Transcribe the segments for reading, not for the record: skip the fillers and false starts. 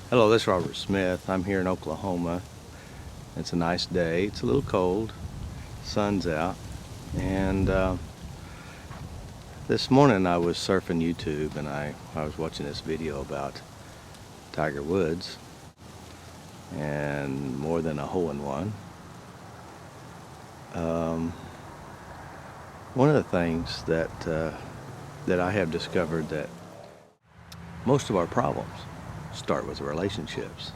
Hello, this is Robert Smith. I'm here in Oklahoma. It's a nice day. It's a little cold. Sun's out. And this morning I was surfing YouTube and I was watching this video about Tiger Woods and more than a hole-in-one. One of the things that I have discovered that most of our problems start with relationships.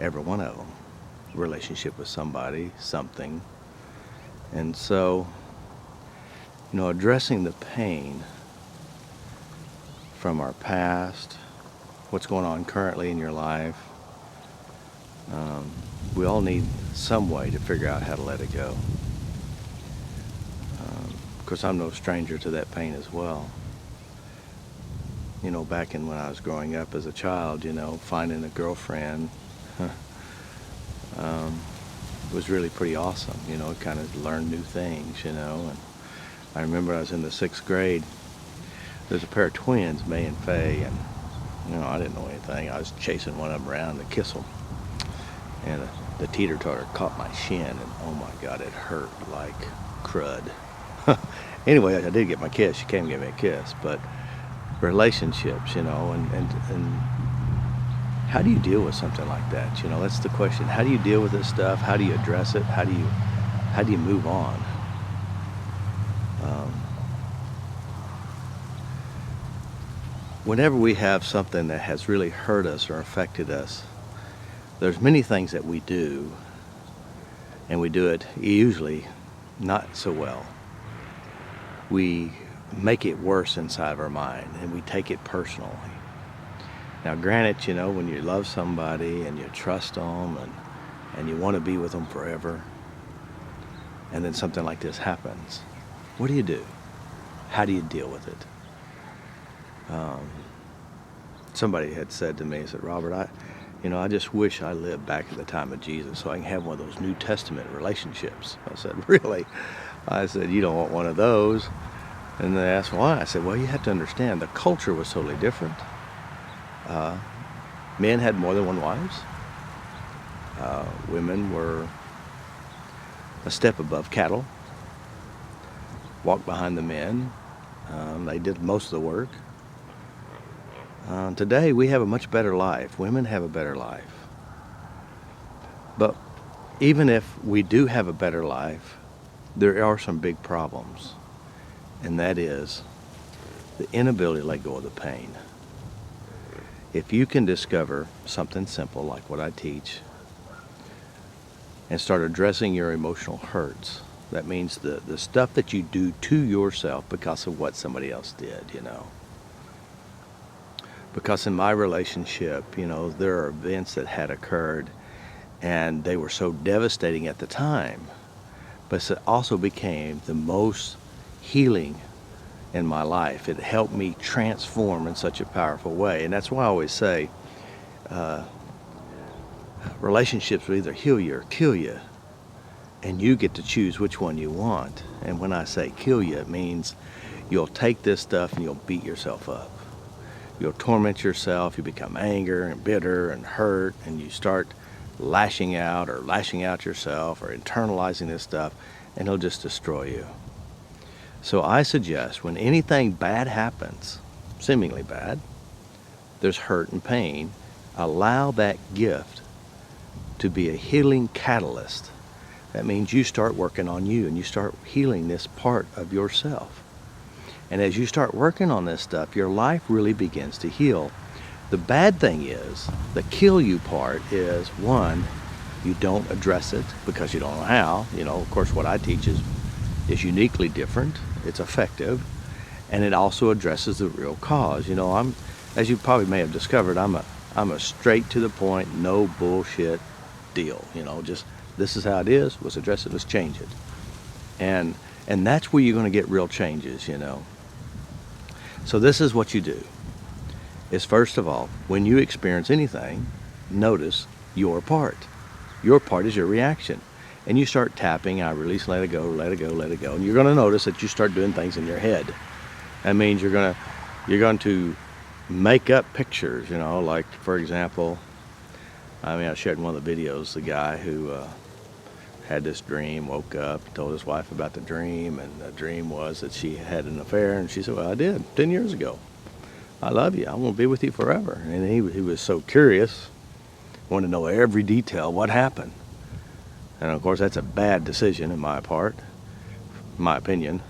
Every one of them. Relationship with somebody, something. And so, addressing the pain from our past, what's going on currently in your life, we all need some way to figure out how to let it go. Of course, I'm no stranger to that pain as well. Back when I was growing up as a child, finding a girlfriend was really pretty awesome. Kind of learned new things, and I remember I was in the 6th grade. There's a pair of twins, May and Faye, and I didn't know anything. I was chasing one of them around to kiss them, and the teeter-totter caught my shin, and oh my God, it hurt like crud. Anyway, I did get my kiss. She came and gave me a kiss, but relationships, and how do you deal with something like that? That's the question. How do you deal with this stuff? How do you address it? How do you move on? Whenever we have something that has really hurt us or affected us, there's many things that we do, and we do it usually not so well. We make it worse inside of our mind, and we take it personally. Now granted, when you love somebody and you trust them and you want to be with them forever, and then something like this happens, what do? How do you deal with it? Somebody had said to me, said, Robert, I just wish I lived back at the time of Jesus so I can have one of those New Testament relationships. I said, really? I said, you don't want one of those. And they asked why. I said, well, you have to understand, the culture was totally different. Men had more than one wives. Women were a step above cattle. Walked behind the men. They did most of the work. Today, we have a much better life. Women have a better life. But even if we do have a better life, there are some big problems. And that is the inability to let go of the pain. If you can discover something simple like what I teach and start addressing your emotional hurts, that means the stuff that you do to yourself because of what somebody else did, Because in my relationship, there are events that had occurred and they were so devastating at the time, but it also became the most healing in my life. It helped me transform in such a powerful way. And that's why I always say relationships will either heal you or kill you, and you get to choose which one you want. And when I say kill you, it means you'll take this stuff and you'll beat yourself up. You'll torment yourself. You become angry and bitter and hurt, and you start lashing out yourself or internalizing this stuff, and it'll just destroy you. So I suggest when anything bad happens, seemingly bad, there's hurt and pain, allow that gift to be a healing catalyst. That means you start working on you and you start healing this part of yourself. And as you start working on this stuff, your life really begins to heal. The bad thing is, the kill you part is, one, you don't address it because you don't know how. Of course, what I teach is uniquely different. It's effective, and it also addresses the real cause. As you probably may have discovered, I'm a straight to the point, no bullshit deal. Just this is how it is. Let's address it. Let's change it. And that's where you're going to get real changes. So this is what you do. Is first of all, when you experience anything, notice your part. Your part is your reaction. And you start tapping, I release, let it go, let it go, let it go. And you're going to notice that you start doing things in your head. That means you're going to make up pictures, you know, like for example, I mean, I shared in one of the videos the guy who had this dream, woke up, told his wife about the dream, and the dream was that she had an affair, and she said, well, I did 10 years ago. I love you. I want to be with you forever. And he was so curious, wanted to know every detail, what happened. And of course, that's a bad decision in my opinion,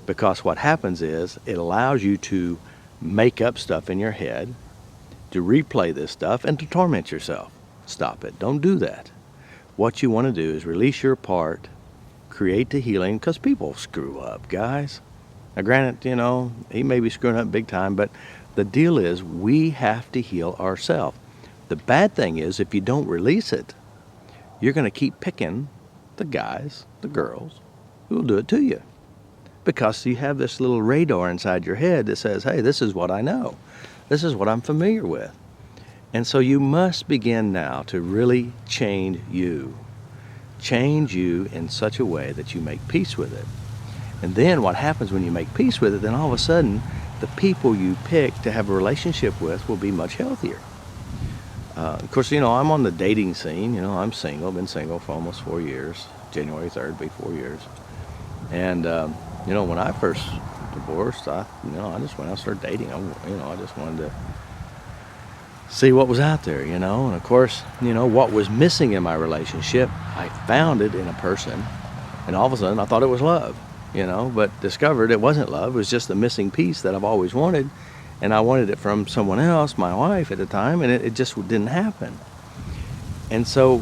because what happens is it allows you to make up stuff in your head, to replay this stuff, and to torment yourself. Stop it. Don't do that. What you want to do is release your part, create the healing, because people screw up, guys. Now, granted, you know, he may be screwing up big time, but the deal is we have to heal ourselves. The bad thing is if you don't release it, you're going to keep picking the guys, the girls, who will do it to you. Because you have this little radar inside your head that says, hey, this is what I know. This is what I'm familiar with. And so you must begin now to really change you. Change you in such a way that you make peace with it. And then what happens when you make peace with it, then all of a sudden, the people you pick to have a relationship with will be much healthier. Of course, you know, I'm on the dating scene. You know, I'm single, been single for almost 4 years. January 3rd will be 4 years. And, you know, when I first divorced, I just went out and started dating. I just wanted to see what was out there, you know. And of course, you know, what was missing in my relationship, I found it in a person. And all of a sudden, I thought it was love, you know, but discovered it wasn't love. It was just the missing piece that I've always wanted. And I wanted it from someone else, my wife at the time, and it just didn't happen. And so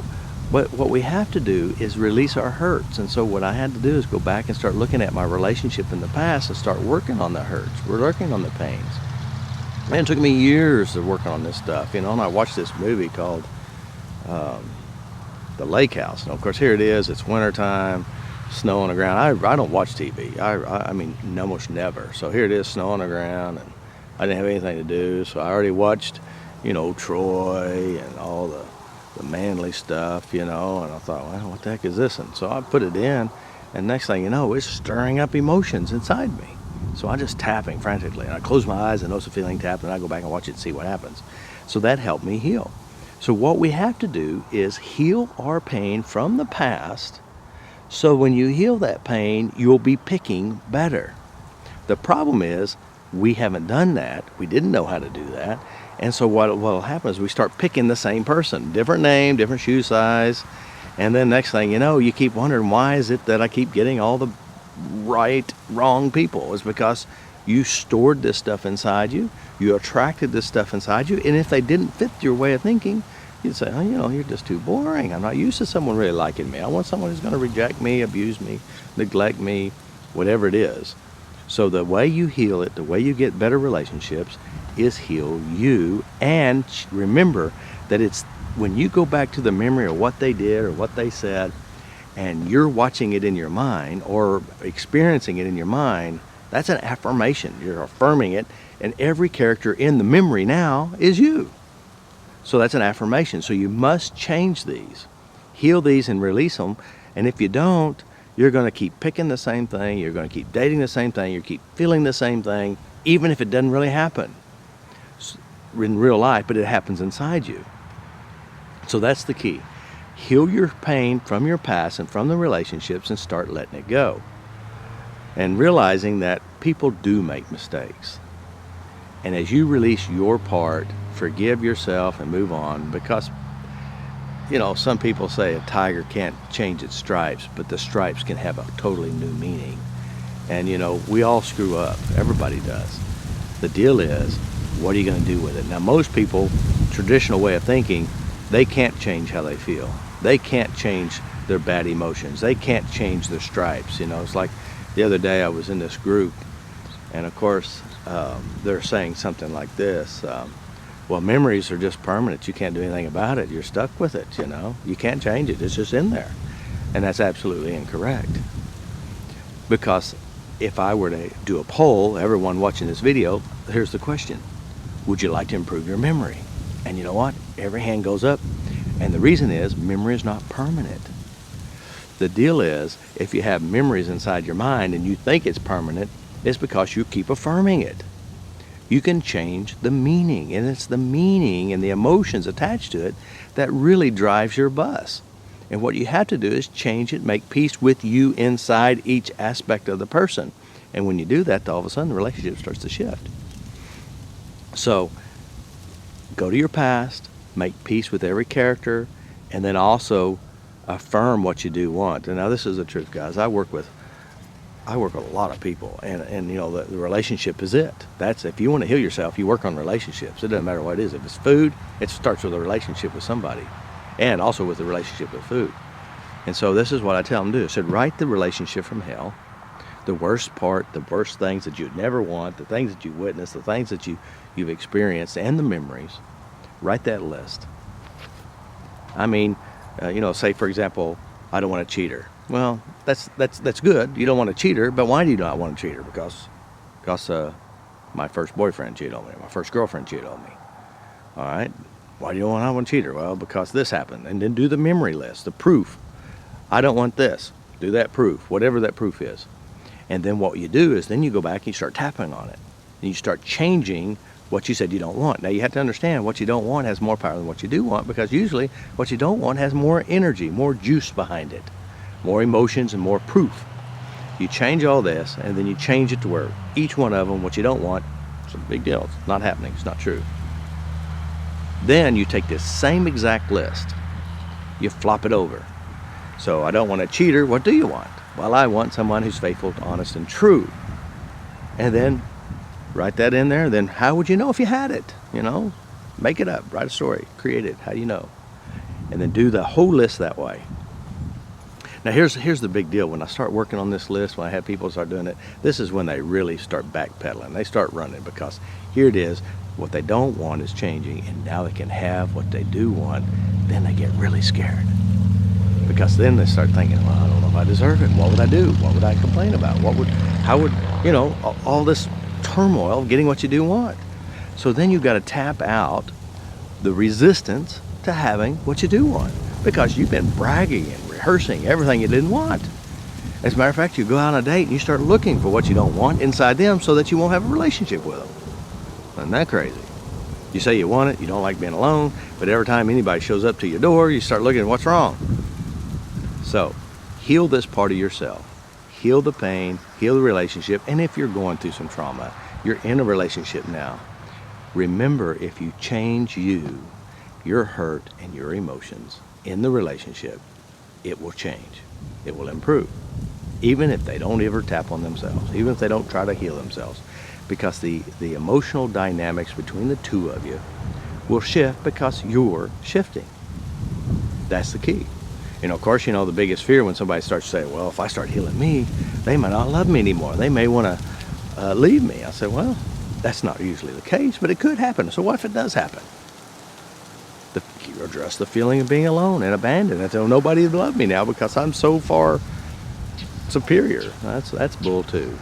what we have to do is release our hurts. And so what I had to do is go back and start looking at my relationship in the past and start working on the hurts. We're working on the pains. Man, it took me years of working on this stuff, you know, and I watched this movie called The Lake House. And of course, here it is, it's wintertime, snow on the ground. I don't watch TV. I mean, almost never. So here it is, snow on the ground, and I didn't have anything to do, so I already watched, you know, Troy and all the manly stuff, you know, and I thought, well, what the heck is this? And so I put it in, and next thing you know, it's stirring up emotions inside me. So I'm just tapping frantically, and I close my eyes and notice the feeling tap, and I go back and watch it and see what happens. So that helped me heal. So what we have to do is heal our pain from the past, so when you heal that pain, you'll be picking better. The problem is, we haven't done that. We didn't know how to do that. And so what will happen is we start picking the same person, different name, different shoe size. And then next thing you know, you keep wondering, why is it that I keep getting all the wrong people? It's because you stored this stuff inside you. You attracted this stuff inside you. And if they didn't fit your way of thinking, you'd say, oh, you know, you're just too boring. I'm not used to someone really liking me. I want someone who's going to reject me, abuse me, neglect me, whatever it is. So the way you heal it, the way you get better relationships, is heal you. And remember that it's when you go back to the memory of what they did or what they said, and you're watching it in your mind or experiencing it in your mind, that's an affirmation. You're affirming it, and every character in the memory now is you. So that's an affirmation. So you must change these, heal these and release them. And if you don't, you're going to keep picking the same thing. You're going to keep dating the same thing. You keep feeling the same thing, even if it doesn't really happen in real life, but it happens inside you. So that's the key. Heal your pain from your past and from the relationships and start letting it go. And realizing that people do make mistakes. And as you release your part, forgive yourself and move on, because you know, some people say a tiger can't change its stripes, but the stripes can have a totally new meaning. And you know, we all screw up. Everybody does. The deal is, what are you going to do with it? Now, most people, traditional way of thinking, they can't change how they feel. They can't change their bad emotions. They can't change their stripes. You know, it's like the other day I was in this group, and of course, they're saying something like this. Well, memories are just permanent. You can't do anything about it. You're stuck with it, you know. You can't change it. It's just in there. And that's absolutely incorrect. Because if I were to do a poll, everyone watching this video, here's the question. Would you like to improve your memory? And you know what? Every hand goes up. And the reason is, memory is not permanent. The deal is, if you have memories inside your mind and you think it's permanent, it's because you keep affirming it. You can change the meaning, and it's the meaning and the emotions attached to it that really drives your bus. And what you have to do is change it, make peace with you inside each aspect of the person. And when you do that, all of a sudden the relationship starts to shift. So go to your past, make peace with every character, and then also affirm what you do want. And now this is the truth, guys. I work with a lot of people, and you know, the relationship is it. That's, if you want to heal yourself, you work on relationships. It doesn't matter what it is. If it's food, it starts with a relationship with somebody, and also with the relationship with food. And so this is what I tell them to do. I said, write the relationship from hell, the worst part, the worst things that you'd never want, the things that you witnessed, the things that you've experienced, and the memories. Write that list. I mean, you know, say for example, I don't want a cheater. Well, that's good. You don't want a cheater, but why do you not want a cheater? Because my first boyfriend cheated on me. My first girlfriend cheated on me. All right. Why do you not want a cheater? Well, because this happened. And then do the memory list, the proof. I don't want this. Do that proof, whatever that proof is. And then what you do is then you go back and you start tapping on it. And you start changing what you said you don't want. Now you have to understand what you don't want has more power than what you do want, because usually what you don't want has more energy, more juice behind it, more emotions and more proof. You change all this, and then you change it to where each one of them, what you don't want, it's a big deal. It's not happening. It's not true. Then you take this same exact list, you flop it over. So I don't want a cheater. What do you want? Well, I want someone who's faithful, honest, and true. And then write that in there. Then how would you know if you had it? You know, make it up, write a story, create it. How do you know? And then do the whole list that way. Now here's the big deal. When I start working on this list, when I have people start doing it, this is when they really start backpedaling. They start running, because here it is. What they don't want is changing, and now they can have what they do want. Then they get really scared, because then they start thinking, well, I don't know if I deserve it. What would I do? What would I complain about? How would, you know, all this turmoil of getting what you do want. So then you've got to tap out the resistance to having what you do want, because you've been bragging and rehearsing everything you didn't want. As a matter of fact, you go out on a date and you start looking for what you don't want inside them so that you won't have a relationship with them. Isn't that crazy? You say you want it, you don't like being alone, but every time anybody shows up to your door, you start looking at what's wrong. So heal this part of yourself. Heal the pain, heal the relationship, and if you're going through some trauma, you're in a relationship now, remember, if you change you, your hurt and your emotions in the relationship, it will change. It will improve. Even if they don't ever tap on themselves, even if they don't try to heal themselves, because the emotional dynamics between the two of you will shift because you're shifting. That's the key. You know, of course, you know, the biggest fear when somebody starts saying, well, if I start healing me, they might not love me anymore. They may want to leave me. I said, well, that's not usually the case, but it could happen. So what if it does happen? You address the feeling of being alone and abandoned. I tell nobody would love me now because I'm so far superior. That's bull too.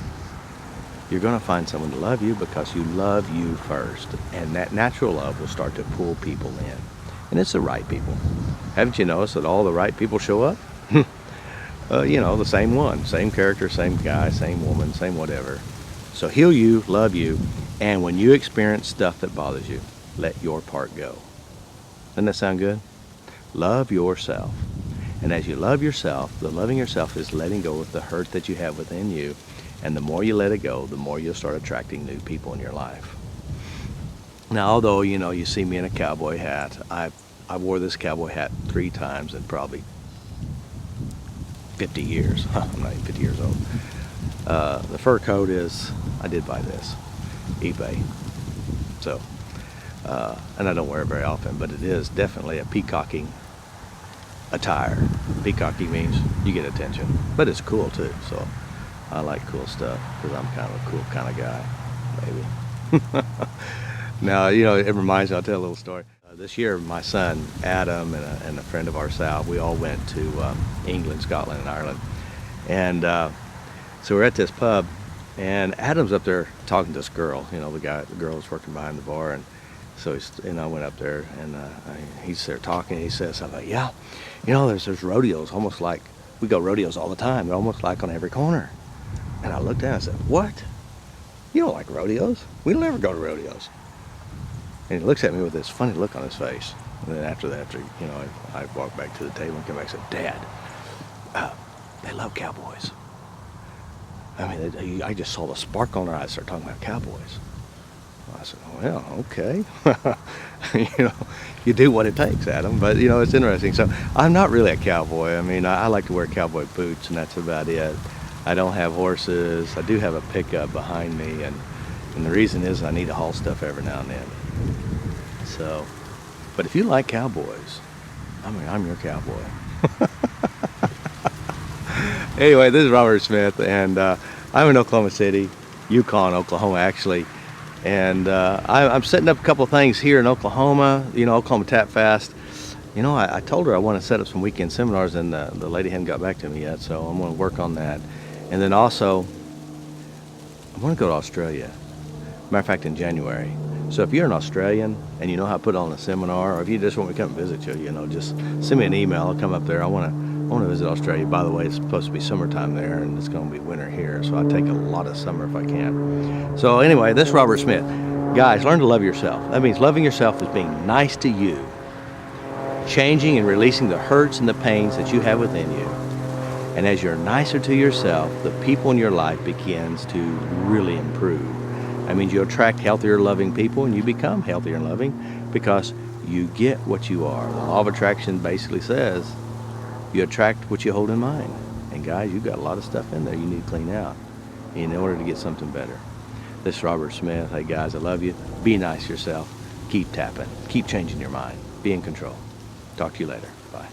You're going to find someone to love you because you love you first. And that natural love will start to pull people in. And it's the right people. Haven't you noticed that all the right people show up? You know, the same one, same character, same guy, same woman, same whatever. So heal you, love you, and when you experience stuff that bothers you, let your part go. Doesn't that sound good? Love yourself. And as you love yourself, the loving yourself is letting go of the hurt that you have within you. And the more you let it go, the more you'll start attracting new people in your life. Now, although, you know, you see me in a cowboy hat, I wore this cowboy hat 3 times in probably 50 years. I'm not even 50 years old. The fur coat is, I did buy this, eBay. So, and I don't wear it very often, but it is definitely a peacocking attire. Peacocking means you get attention, but it's cool too. So I like cool stuff because I'm kind of a cool kind of guy, maybe. Now, you know, it reminds me, I'll tell a little story. This year, my son, Adam, and a friend of ours, Sal, we all went to England, Scotland, and Ireland. And so we're at this pub, and Adam's up there talking to this girl, you know, the girl was working behind the bar. And so I went up there, and he's there talking, and he says something like, yeah, you know, there's rodeos, almost like, we go rodeos all the time. They're almost like on every corner. And I looked down and I said, what? You don't like rodeos. We don't ever go to rodeos. And he looks at me with this funny look on his face. And then after you know, I walk back to the table and come back and say, Dad, they love cowboys. I mean, I just saw the sparkle in their eyes start talking about cowboys. I said, well, okay. You know, you do what it takes, Adam. But, you know, it's interesting. So I'm not really a cowboy. I mean, I like to wear cowboy boots, and that's about it. I don't have horses. I do have a pickup behind me, and the reason is I need to haul stuff every now and then. So, but if you like cowboys, I mean, I'm your cowboy. Anyway, this is Robert Smith, and I'm in Oklahoma City, Yukon, Oklahoma, actually. And I'm setting up a couple of things here in Oklahoma, you know, Oklahoma Tap Fast. You know, I told her I want to set up some weekend seminars, and the lady hadn't got back to me yet, so I'm going to work on that. And then also, I want to go to Australia. Matter of fact, in January. So if you're an Australian and you know how to put on a seminar, or if you just want me to come visit you, you know, just send me an email. I'll come up there. I want to visit Australia. By the way, it's supposed to be summertime there, and it's going to be winter here, so I take a lot of summer if I can. So anyway, this is Robert Smith. Guys, learn to love yourself. That means loving yourself is being nice to you, changing and releasing the hurts and the pains that you have within you. And as you're nicer to yourself, the people in your life begins to really improve. That means you attract healthier, loving people, and you become healthier and loving because you get what you are. The law of attraction basically says you attract what you hold in mind. And guys, you've got a lot of stuff in there you need to clean out in order to get something better. This is Robert Smith. Hey guys, I love you. Be nice to yourself. Keep tapping. Keep changing your mind. Be in control. Talk to you later. Bye.